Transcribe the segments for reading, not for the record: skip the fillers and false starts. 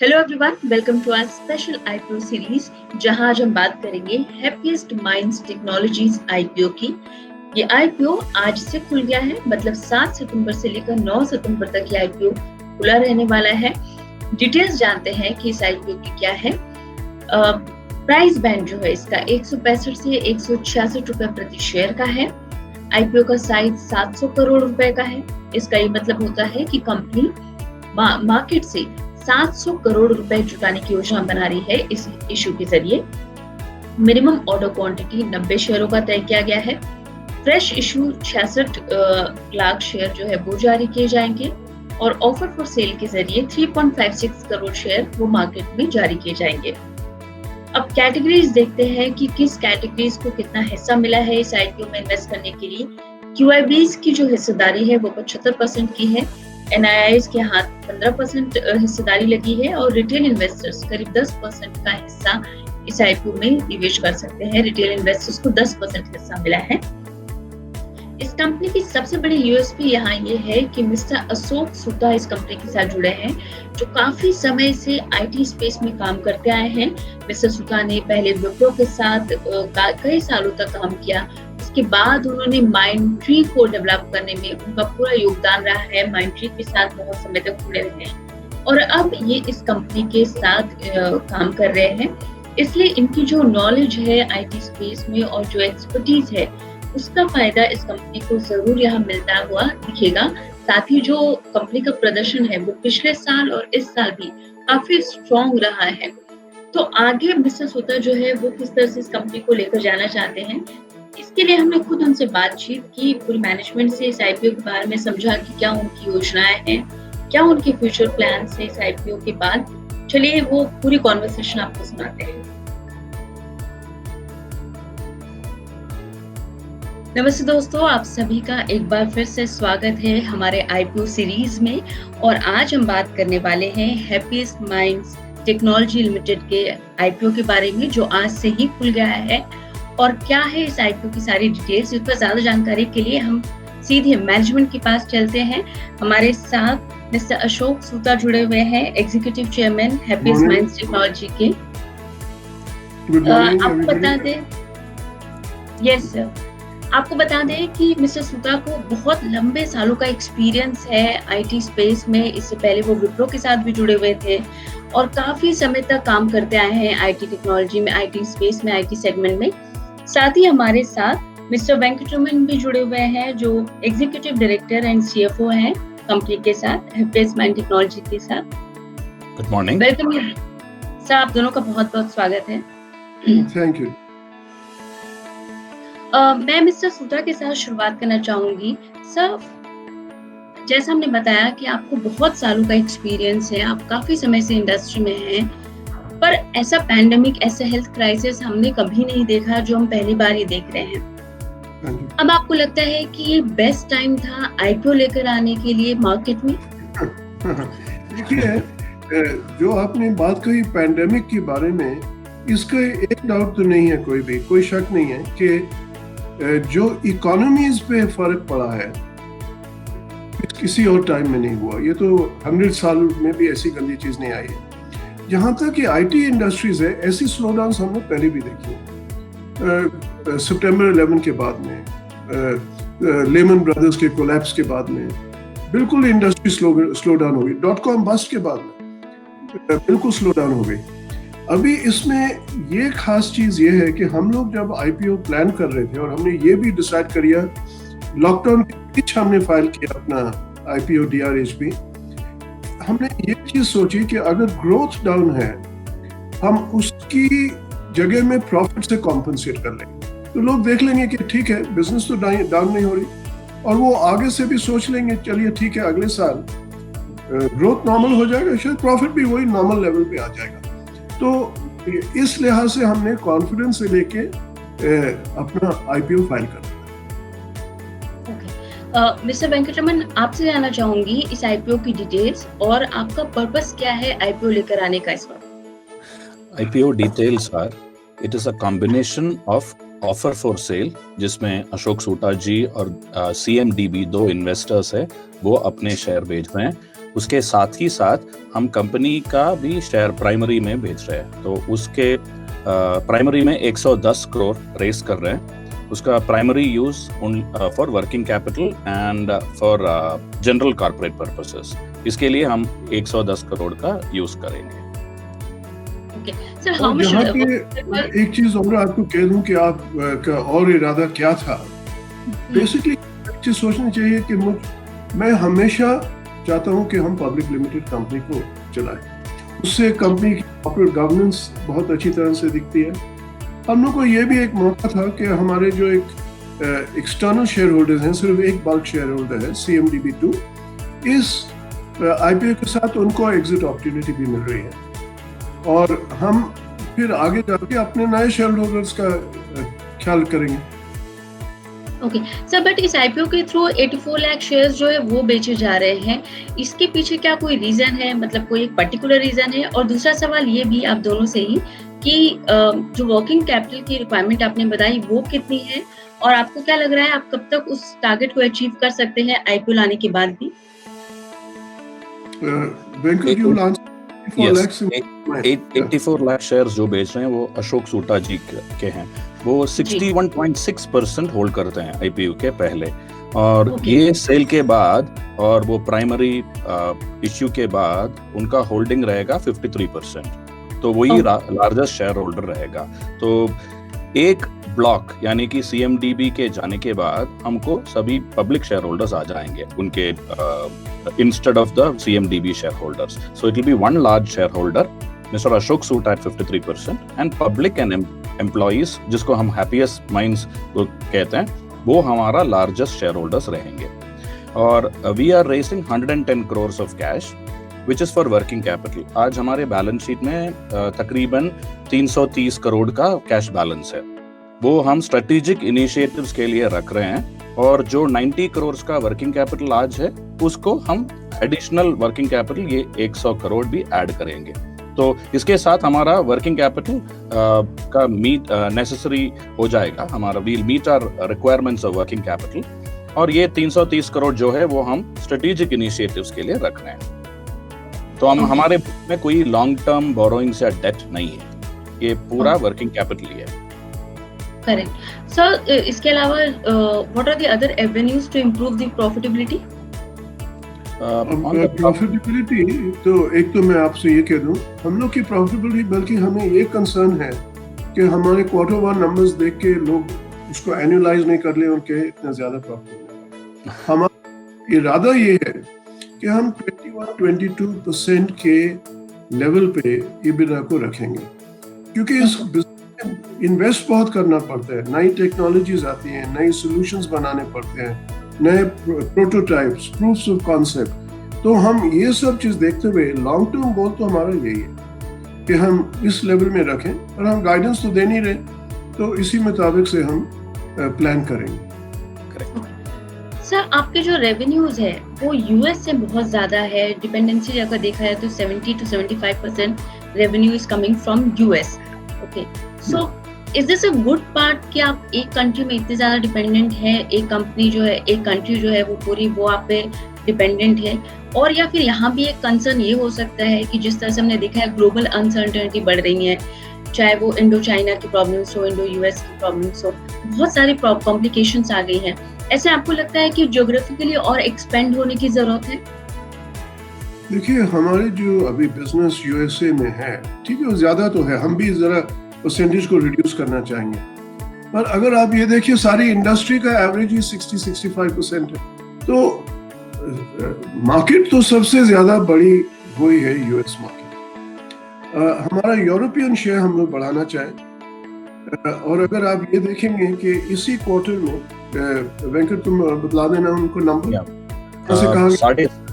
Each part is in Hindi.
Hello everyone, welcome to our special IPO series जहां आज हम बात करेंगे हैप्पीएस्ट माइंड्स टेक्नोलॉजीज आईपीओ की। ये आईपीओ आज से खुल गया है, मतलब 7 सितंबर से लेकर 9 सितंबर तक ये आईपीओ खुला रहने वाला है। डिटेल्स जानते हैं कि इस आईपीओ की क्या है। प्राइस बैंड जो है इसका 165 से 166 रुपए प्रति शेयर का है। आईपीओ का साइज 700 करोड़ रुपए का है। इसका ये मतलब होता है कि कंपनी मार्केट से 700 करोड़ रुपए जुटाने की योजना बना रही है इस इशू के जरिए। मिनिमम ऑर्डर क्वांटिटी 90 शेयरों का तय किया गया है। फ्रेश इशू 66 लाख शेयर जो है वो जारी किए जाएंगे और ऑफर फॉर सेल के जरिए 3.56 करोड़ शेयर वो मार्केट में जारी किए जाएंगे। अब कैटेगरीज देखते हैं कि किस कैटेगरीज को कितना हिस्सा मिला है इस आईपीओ में इन्वेस्ट करने के लिए। क्यूआईबीज की जो हिस्सेदारी है वो 75% की है। एनआईआईज के हाथ 15% हिस्सेदारी लगी है और रिटेल इन्वेस्टर्स करीब 10% का हिस्सा इस आईपीओ में निवेश कर सकते हैं। रिटेल इन्वेस्टर्स को 10% हिस्सा मिला है। इस कंपनी की सबसे बड़ी यूएसपी यहाँ ये है कि मिस्टर अशोक सूता इस कंपनी के साथ जुड़े हैं, जो काफी समय से आईटी स्पेस में काम करते आए हैं। मिस्टर सूता ने पहले विप्रो के साथ कई सालों तक काम किया। उसके बाद उन्होंने माइंडट्री को डेवलप करने में उनका पूरा योगदान रहा है। माइंडट्री के साथ बहुत समय तक जुड़े रहे हैं और अब ये इस कंपनी के साथ काम कर रहे हैं। इसलिए इनकी जो नॉलेज है आईटी स्पेस में और जो एक्सपर्टीज है उसका फायदा इस कंपनी को जरूर यहाँ मिलता हुआ दिखेगा। साथ ही जो कंपनी का प्रदर्शन है वो पिछले साल और इस साल भी काफी स्ट्रॉन्ग रहा है। तो आगे मिस्टर सूता जो है वो किस तरह से इस कंपनी को लेकर जाना चाहते हैं, इसके लिए हमने खुद उनसे बातचीत की। पूरी मैनेजमेंट से इस आईपीओ के बारे में समझा कि क्या उनकी योजनाएं हैं, क्या उनके फ्यूचर प्लान है इस आईपीओ के बाद। चलिए वो पूरी कॉन्वर्सेशन आपको सुनाते हैं। नमस्ते दोस्तों, आप सभी का एक बार फिर से स्वागत है हमारे आईपीओ सीरीज में। और आज हम बात करने वाले हैं हैप्पीएस्ट माइंड्स टेक्नोलॉजी लिमिटेड के आईपीओ के बारे में, जो आज से ही खुल गया है। और क्या है इस आईपीओ की सारी डिटेल्स, इस पर ज्यादा जानकारी के लिए हम सीधे मैनेजमेंट के पास चलते हैं। हमारे साथ मिस्टर अशोक सूता जुड़े हुए हैं, executive chairman happiest minds technology के। आपको बता दें, यस सर, आपको बता दें कि मिस्टर सूता को बहुत लंबे सालों का एक्सपीरियंस है आईटी स्पेस में। इससे पहले वो विप्रो के साथ भी जुड़े हुए थे और काफी समय तक काम करते आए हैं आईटी टेक्नोलॉजी में, आईटी स्पेस में, आईटी सेगमेंट में। साथ ही हमारे साथ मिस्टर वेंकटरमन भी जुड़े हुए हैं, जो एग्जीक्यूटिव डायरेक्टर एंड सीएफओ हैं कंपनी के साथ, हैप्पीएस्ट माइंड टेक्नोलॉजी के साथ। Good morning. वेलकम सर, आप दोनों का बहुत बहुत स्वागत है। Thank you. मैं मिस्टर सूता के साथ शुरुआत करना चाहूंगी। सर, जैसा हमने बताया कि आपको बहुत सालों का एक्सपीरियंस है, आप काफी समय से इंडस्ट्री में हैं, पर ऐसा पैंडेमिक, ऐसा हेल्थ क्राइसिस हमने कभी नहीं देखा, जो हम पहली बार ही देख रहे हैं। अब आपको लगता है कि ये बेस्ट टाइम था आईपीओ लेकर आने के लिए मार्केट में? देखिए, जो आपने बात कही पैंडेमिक के बारे में, इसका एक डाउट तो नहीं है, कोई शक नहीं है कि जो इकोनॉमीज पे फर्क पड़ा है किसी और टाइम में नहीं हुआ। ये तो 100 साल में भी ऐसी गंदी चीज नहीं आई है। जहाँ तक कि आईटी इंडस्ट्रीज है, ऐसी स्लोडाउन हमने पहले भी देखी है। सितंबर 11 के बाद में, लेमन ब्रदर्स के कोलैप्स के बाद में बिल्कुल इंडस्ट्री स्लो डाउन हो गई। .com बस्ट के बाद में बिल्कुल स्लो डाउन हो गई। अभी इसमें ये खास चीज ये है कि हम लोग जब आईपीओ प्लान कर रहे थे और हमने ये भी डिसाइड किया, लॉकडाउन के बीच हमने फाइल किया अपना आईपीओ DRHP। हमने ये चीज सोची कि अगर ग्रोथ डाउन है, हम उसकी जगह में प्रॉफिट से कॉम्पनसेट कर लेंगे, तो लोग देख लेंगे कि ठीक है, बिजनेस तो डाउन नहीं हो रही, और वो आगे से भी सोच लेंगे चलिए ठीक है, अगले साल ग्रोथ नॉर्मल हो जाएगा, शायद प्रॉफिट भी वही नॉर्मल लेवल पे आ जाएगा। तो इस लिहाज से हमने कॉन्फिडेंस से लेके अपना आईपीओ फाइल कर दिया। मिस्टर वेंकटरमन, आपसे जानना चाहूंगी इस आईपीओ की डिटेल्स और आपका पर्पस क्या है आईपीओ लेकर आने का इस वक्त? IPO details are, it is a combination of offer for sale, जिसमें अशोक सूता जी और CMDB 2 इन्वेस्टर्स है, वो अपने शेयर बेच रहे हैं। उसके साथ ही साथ हम कंपनी का भी शेयर प्राइमरी में बेच रहे हैं। तो उसके प्राइमरी में 110 करोड़ रेस कर रहे हैं। उसका primary use for working capital and for general corporate purposes. इसके लिए हम 110 करोड़ का यूज करेंगे। एक चीज और आपको कह दूं कि आप का और इरादा क्या था। बेसिकली चीज सोचनी चाहिए कि मैं हमेशा चाहता हूं कि हम पब्लिक लिमिटेड कंपनी को चलाएं। उससे कंपनी की कॉर्पोरेट गवर्नेंस बहुत अच्छी तरह से दिखती है। हम लोग को ये भी एक मौका था कि हमारे जो एक एक्सटर्नल शेयर होल्डर्स हैं, सिर्फ एक बल्क शेयर होल्डर है CMDB2, इस IPO के साथ उनको एग्जिट अपॉर्चुनिटी भी मिल रही है और हम फिर आगे जाके अपने नए शेयर होल्डर्स का ख्याल करेंगे। ओके सर, बट इस IPO के थ्रू 84 लाख शेयर्स जो है वो बेचे जा रहे हैं, इसके पीछे क्या कोई रीजन है, मतलब कोई एक पर्टिकुलर रीजन है? और दूसरा सवाल ये भी आप दोनों से ही कि जो वर्किंग कैपिटल की रिक्वायरमेंट आपने बताई वो कितनी है और आपको क्या लग रहा है आप कब तक उस टारगेट को अचीव कर सकते हैं IPO लाने के बाद भी? 84 लाख शेयर्स जो बेच रहे हैं वो अशोक सूटा जी के हैं। वो 61.6% होल्ड करते हैं IPO के पहले, और ये सेल के बाद और वो प्राइमरी इश्यू के बाद उनका होल्डिंग रहेगा 53%। तो वही लार्जेस्ट शेयर होल्डर रहेगा। तो एक ब्लॉक यानी कि CMDB के जाने के बाद हमको सभी पब्लिक शेयर होल्डर्स आ जाएंगे उनके instead of the CMDB share holders. So it will be one large share holder mister Ashok Soota at 53% and public and employees, जिसको हम हैप्पीएस्ट माइंड्स कहते हैं, वो हमारा लार्जेस्ट शेयर होल्डर्स रहेंगे। और we are raising 110 crore of cash which is for working capital. आज हमारे बैलेंस शीट में तकरीबन 330 करोड़ का कैश बैलेंस है। वो हम स्ट्रेटेजिक इनिशिएटिव्स के लिए रख रहे हैं, और जो 90 करोड़ का वर्किंग कैपिटल आज है उसको हम एडिशनल वर्किंग कैपिटल ये 100 करोड़ भी ऐड करेंगे। तो इसके साथ हमारा वर्किंग कैपिटल का मीट नेसेसरी हो जाएगा। हमारा will meet our requirements of working capital, और ये 330 करोड़ जो है वो हम स्ट्रेटेजिक इनिशिएटिव्स के लिए रख रहे हैं। तो हम हमारे में कोई लॉन्ग टर्म बोरोइंग्स या डेट नहीं है, ये पूरा वर्किंग कैपिटल ही है। Correct sir. इसके अलावा what are the other avenues to improve the profitability? Profitability तो एक तो मैं आपसे ये कह दूं, हम लोग की प्रॉफिटेबिलिटी, बल्कि हमें ये कंसर्न है कि हमारे क्वार्टर 1 नंबर्स देख के लोग उसको एनुअलाइज नहीं कर ले उनके इतना ज्यादा प्रॉफिट। हमारा इरादा ये है कि हम 21-22% के लेवल पे EBITDA को रखेंगे, क्योंकि इस बिजनेस में इन्वेस्ट बहुत करना पड़ता है। नई टेक्नोलॉजीज आती हैं, नई सॉल्यूशंस बनाने पड़ते हैं, नए प्रोटोटाइप्स, प्रूफ्स ऑफ कॉन्सेप्ट। तो हम ये सब चीज देखते हुए लॉन्ग टर्म गोल तो हमारा यही है कि हम इस लेवल में रखें, और हम गाइडेंस तो दे नहीं रहे, तो इसी मुताबिक से हम प्लान करेंगे। सर, आपके जो रेवेन्यूज है वो US से बहुत ज्यादा है, डिपेंडेंसी अगर देखा जाए तो 70 to 75% revenue is coming from US। Okay, so is this a good part कि आप एक कंट्री में इतने ज्यादा डिपेंडेंट है, एक कंपनी जो है, एक कंट्री जो है वो पूरी वो आप पे डिपेंडेंट है? और या फिर यहाँ भी एक कंसर्न ये हो सकता है कि जिस तरह से हमने देखा है ग्लोबल अनसर्टेनिटी बढ़ रही है, चाहे वो इंडो चाइना की प्रॉब्लम्स हो, इंडो US की प्रॉब्लम्स हो, बहुत सारी कॉम्प्लिकेशंस आ गई हैं। ऐसे आपको लगता है कि ज्योग्राफिकली और एक्सपेंड होने की जरूरत है? देखिए, हमारे जो अभी बिजनेस USA में है, ठीक है, ज्यादा तो है, हम भी जरा परसेंटेज को रिड्यूस करना चाहेंगे, पर अगर आप ये देखिए सारी इंडस्ट्री का एवरेज ही 60-65% है। तो मार्केट तो सबसे ज्यादा बड़ी वही है US मार्केट। हमारा यूरोपियन शेयर हम लोग बढ़ाना चाहें, और अगर आप ये देखेंगे कि इसी क्वार्टर में, वेंकट तुम बता देना उनको नंबर,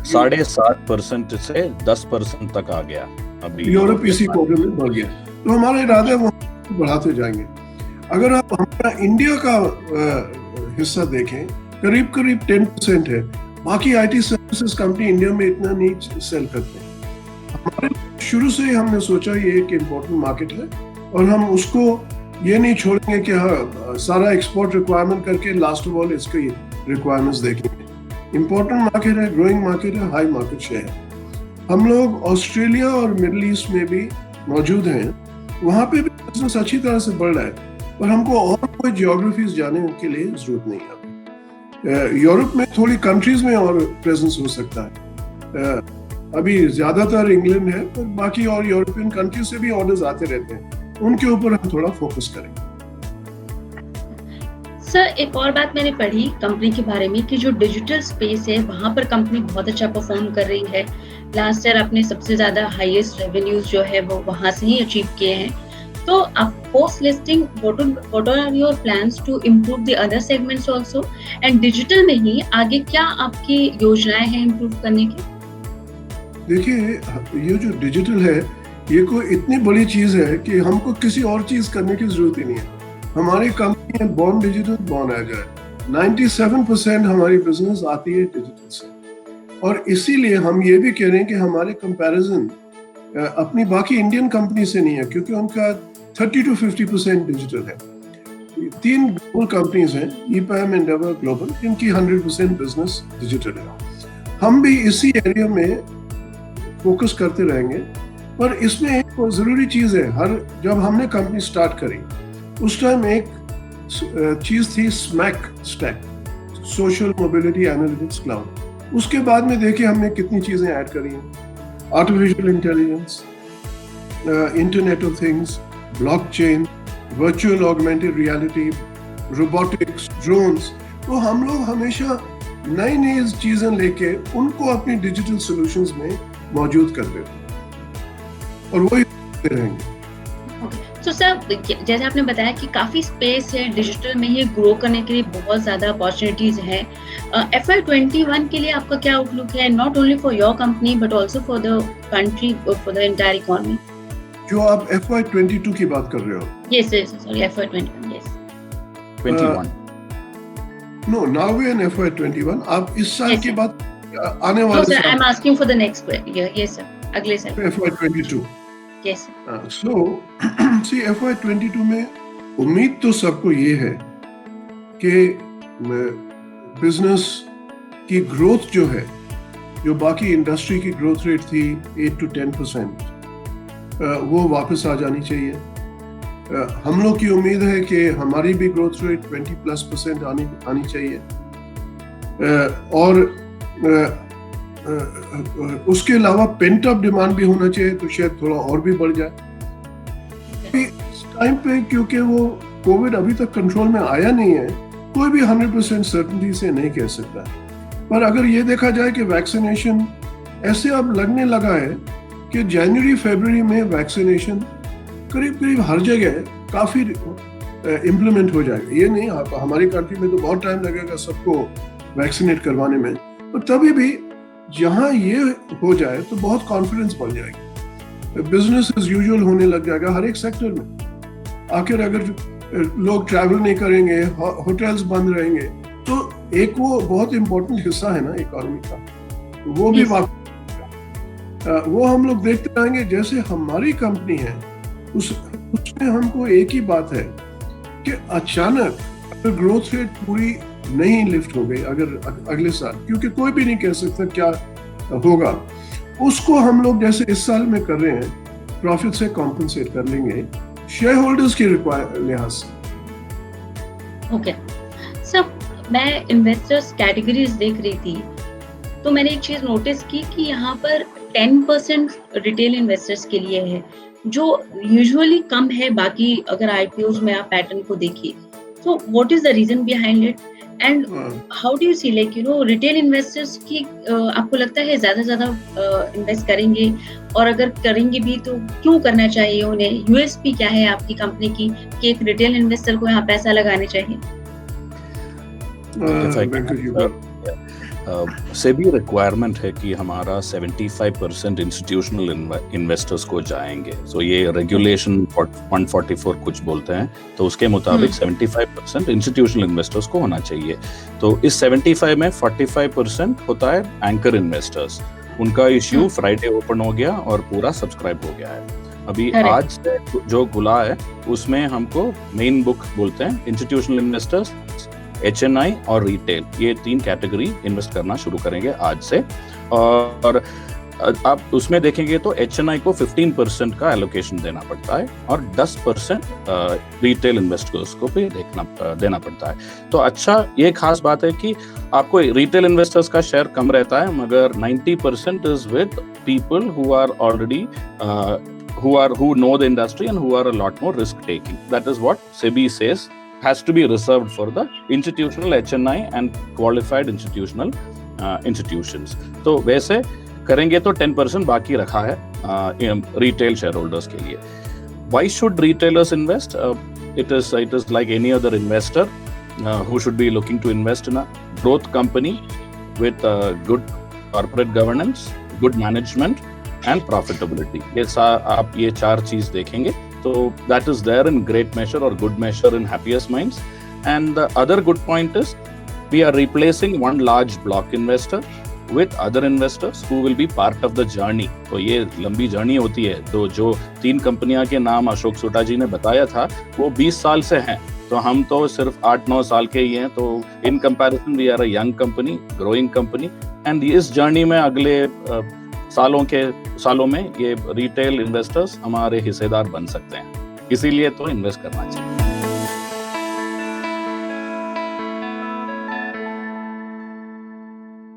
7.5% से 10% तक आ गया अभी यूरोप इसी क्वार्टर में बढ़ गया। तो हमारा इरादा है वो बढ़ाते जाएंगे। अगर आप हमारा इंडिया का हिस्सा देखें, करीब 10% है। बाकी IT सर्विसेज कंपनी इंडिया में इतना नहीं सेल करते। हमारे शुरू से ही हमने सोचा ये एक इम्पोर्टेंट मार्केट है, और हम उसको ये नहीं छोड़ेंगे कि हाँ सारा एक्सपोर्ट रिक्वायरमेंट करके लास्ट ऑफ ऑल इसकी रिक्वायरमेंट्स देखेंगे। इम्पोर्टेंट मार्केट है, ग्रोइंग मार्केट है, हाई मार्केट शेयर है। हम लोग ऑस्ट्रेलिया और मिडिल ईस्ट में भी मौजूद हैं, वहाँ पे भी बिजनेस अच्छी तरह से बढ़ रहा है, पर हमको और कोई जियोग्राफीज जाने के लिए जरूरत नहीं है। यूरोप में थोड़ी कंट्रीज में और प्रेजेंस हो सकता है, अभी ज्यादातर इंग्लैंड है, पर बाकी और यूरोपियन कंट्री से भी ऑर्डर्स आते रहते हैं, उनके ऊपर हम थोड़ा फोकस करेंगे। सर, एक और बात मैंने पढ़ी कंपनी के बारे में कि जो डिजिटल स्पेस है वहां पर कंपनी बहुत अच्छा परफॉर्म कर रही है। लास्ट ईयर आपने सबसे ज्यादा हाईएस्ट रेवेन्यूज जो है वो वहां से ही अचीव किए हैं। तो आप post listing what are your plans to improve the other segments also, and digital में ही आगे क्या आपकी योजनाएं हैं इम्प्रूव करने की? देखिए, ये जो डिजिटल है ये कोई इतनी बड़ी चीज है कि हमको किसी और चीज करने की जरूरत ही नहीं है। हमारी कंपनी है बॉर्न डिजिटल बॉर्न एजाइल, 97% हमारी बिजनेस आती है डिजिटल से, और इसीलिए हम ये भी कह रहे हैं कि हमारे कंपैरिजन अपनी बाकी इंडियन कंपनी से नहीं है, क्योंकि उनका 30 to 50% डिजिटल है। 3 ग्लोबल कंपनीज हैं, ईपैम, एंडेवर, ग्लोबल, इनकी 100% बिजनेस डिजिटल है। हम भी इसी एरिया में फोकस करते रहेंगे, पर इसमें एक जरूरी चीज है, जब हमने कंपनी स्टार्ट करी उस टाइम एक चीज थी smack stack, social mobility analytics cloud. उसके बाद में देखिए हमने कितनी चीजें ऐड करी हैं, artificial intelligence, internet of things, blockchain, virtual augmented reality, robotics, drones. तो हम लोग हमेशा नई नई चीजें लेके उनको अपनी डिजिटल सॉल्यूशंस में मौजूद करते हैं और वही रहेंगे। तो सर, जैसे आपने बताया कि काफी स्पेस है डिजिटल में ही ग्रो करने के लिए, बहुत ज्यादा अपॉर्चुनिटीज हैं। FY21 के लिए आपका क्या आउटलुक है, not only for your company but also for the country, for the entire economy? जो आप FY22 की बात कर रहे हो? Yes sorry, FY21, yes 21। No, now we in FY21। आप इस साल की बात आने वाले साल? I am asking for the next year. Yes sir, अगले साल FY22। Yes. So, see, FY22 में उम्मीद तो सबको ये है कि बिजनेस की ग्रोथ जो है, जो बाकी इंडस्ट्री की ग्रोथ रेट थी 8 to 10%, वो वापस आ जानी चाहिए। हम लोग की उम्मीद है कि हमारी भी ग्रोथ रेट 20+% आनी चाहिए, और उसके अलावा पेंट अप डिमांड भी होना चाहिए, तो शायद थोड़ा और भी बढ़ जाए इस टाइम पे, क्योंकि वो कोविड अभी तक कंट्रोल में आया नहीं है। कोई भी 100% सर्टेनिटी से नहीं कह सकता, पर अगर ये देखा जाए कि वैक्सीनेशन ऐसे अब लगने लगा है कि जनवरी फरवरी में वैक्सीनेशन करीब हर जगह काफी इम्प्लीमेंट हो जाएगा। ये नहीं, हमारी कंट्री में तो बहुत टाइम लगेगा सबको वैक्सीनेट करवाने में, पर तभी भी जहां ये हो जाए तो बहुत कॉन्फिडेंस बढ़ जाएगी, बिजनेस एज यूजुअल होने लग जाएगा हर एक सेक्टर में। आखिर अगर लोग ट्रैवल नहीं करेंगे, होटल्स बंद रहेंगे, तो एक वो बहुत इंपॉर्टेंट हिस्सा है ना इकोनॉमी का, वो भी वो हम लोग देखते रहेंगे। जैसे हमारी कंपनी है, उसमें हमको एक ही बात है कि अचानक अगर ग्रोथ रेट पूरी नहीं लिफ्ट हो गई अगर अगले साल, क्योंकि कोई भी नहीं कह सकता क्या होगा, उसको हम लोग जैसे इस साल में कर रहे हैं प्रॉफिट से कॉम्पनसेट कर लेंगे शेयर होल्डर्स के लिहाज से। ओके सर, मैं इन्वेस्टर्स कैटेगरीज देख रही थी, तो मैंने एक चीज नोटिस की कि यहाँ पर 10% रिटेल इन्वेस्टर्स के लिए है, जो यूजुअली कम है बाकी अगर IPOs में आप पैटर्न को देखिए। So what is the reason behind it, and how do you see, like, you know, retail investors की आपको लगता है ज्यादा इन्वेस्ट करेंगे, और अगर करेंगे भी तो क्यों करना चाहिए उन्हें? USP क्या है आपकी कंपनी की कि एक रिटेल इन्वेस्टर को यहाँ पैसा लगाने चाहिए? सेबी रिक्वायरमेंट है कि हमारा 75% इंस्टीट्यूशनल इन्वेस्टर्स को जाएंगे। सो ये रेगुलेशन 144 कुछ बोलते हैं, तो उसके मुताबिक 75% इंस्टीट्यूशनल इन्वेस्टर्स को होना चाहिए। तो इस 75 में 45% होता है एंकर इन्वेस्टर्स, उनका इश्यू फ्राइडे ओपन हो गया और पूरा सब्सक्राइब हो गया है। अभी आज से जो खुला है उसमें हमको मेन बुक बोलते हैं, इंस्टीट्यूशनल इन्वेस्टर्स, HNI और रिटेल, ये 3 कैटेगरी इन्वेस्ट करना शुरू करेंगे आज से। और आप उसमें देखेंगे तो HNI को 15% का एलोकेशन देना पड़ता है और 10% रिटेल इन्वेस्टर्स को भी देना पड़ता है। तो अच्छा, ये खास बात है कि आपको रिटेल इन्वेस्टर्स का शेयर कम रहता है, मगर 90% is with people who are already who know the industry and who are a lot more risk taking. That is what SEBI says has to be reserved for the institutional HNI and qualified institutional institutions. तो वैसे करेंगे तो 10% बाकी रखा है रिटेल शेयर होल्डर्स के लिए। Why should retailers invest? It is like any other investor who should be looking to invest in a growth company with good corporate governance, good management and profitability. आप ये 4 चीज देखेंगे तो that is there in great measure or good measure in Happiest Minds. And the other good point is we are replacing one large block investor with other investors who will be part of the journey. तो ये लंबी जर्नी होती है। तो जो 3 कंपनियां के नाम अशोक सोटा जी ने बताया था वो 20 साल से हैं, तो हम तो सिर्फ 8-9 साल के ही हैं। तो in comparison we are a young company, growing company, and इस जर्नी में अगले सालों में ये रिटेल इन्वेस्टर्स हमारे हिस्सेदार बन सकते हैं, इसीलिए तो इन्वेस्ट करना चाहिए।